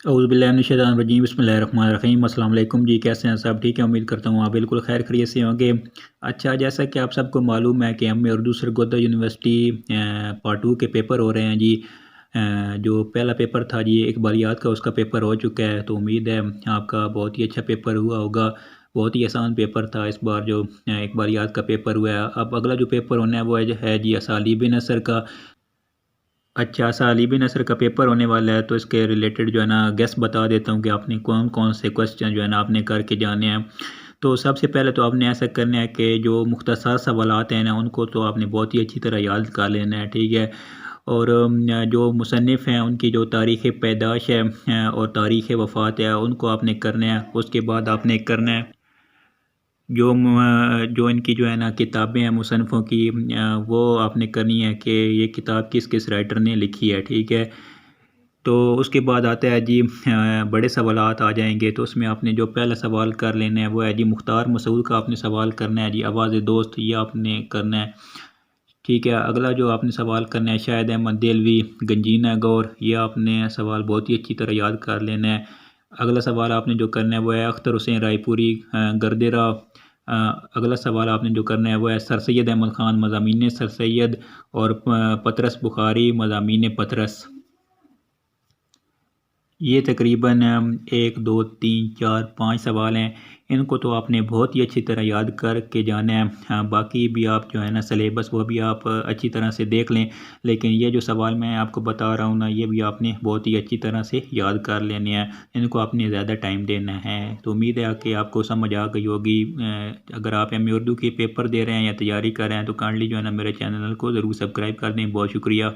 औज़ुबिल्लाहिमिनश्शैतानिर्रजीम बिस्मिल्लाहिर्रहमानिर्रहीम। अस्सलाम वालेकुम जी, कैसे हैं सब? ठीक है, उम्मीद करता हूँ आप बिल्कुल खैर खैरियत से होंगे। अच्छा, जैसा कि आप सबको मालूम है कि MA Urdu Sargodha university part 2 के पेपर हो रहे हैं जी। जो पहला पेपर था जी इकबालियात का, उसका पेपर हो चुका है, तो उम्मीद है आपका बहुत ही अच्छा पेपर हुआ होगा। बहुत ही आसान पेपर था इस बार जो इकबालियात का पेपर हुआ है। अब अगला जो पेपर होना है वो है जी असालीब नसर का। अच्छा, सालिबी नस्र का पेपर होने वाला है, तो इसके रिलेटेड जो है ना गेस बता देता हूँ कि आपने कौन कौन से क्वेश्चन जो है ना आपने करके जाने हैं। तो सबसे पहले तो आपने ऐसा करना है कि जो मुख्तसर सवालात हैं ना उनको तो आपने बहुत ही अच्छी तरह याद कर लेना है, ठीक है। और जो मुसन्निफ़ हैं उनकी जो तारीख़ पैदाइश है और तारीख़ वफ़ात है उनको आपने करना है। उसके बाद आपने करना है जो इनकी जो है ना किताबें हैं मुसन्निफ़ों की, वो आपने करनी है कि ये किताब किस किस राइटर ने लिखी है, ठीक है। तो उसके बाद आता है जी बड़े सवालात आ जाएंगे, तो उसमें आपने जो पहला सवाल कर लेना है वो है जी मुख्तार मसूद का आपने सवाल करना है जी, आवाज़ दोस्त ये आपने करना है, ठीक है। अगला जो आपने सवाल करना है शायद अहमद देलवी गंजीना गौर, ये आपने सवाल बहुत ही अच्छी तरह याद कर लेना है। अगला सवाल आपने जो करना है वो है अख्तर हुसैन रायपुरी गर्देरा। अगला सवाल आपने जो करना है वो है सर सैयद अहमद ख़ान मज़ामीन सर सैयद और पतरस बुखारी मज़ामीन पतरस। ये तकरीबन 1 2 3 4 5 सवाल हैं। इनको तो आपने बहुत ही अच्छी तरह याद करके जाना है। हाँ, बाकी भी आप जो है ना सिलेबस वो भी आप अच्छी तरह से देख लें, लेकिन ये जो सवाल मैं आपको बता रहा हूँ ना ये भी आपने बहुत ही अच्छी तरह से याद कर लेने हैं। इनको आपने ज़्यादा टाइम देना है। तो उम्मीद है कि आपको समझ आ गई होगी। अगर आप एमए उर्दू के पेपर दे रहे हैं या तैयारी कर रहे हैं तो काइंडली जो है ना मेरे चैनल को ज़रूर सब्सक्राइब कर दें। बहुत शुक्रिया।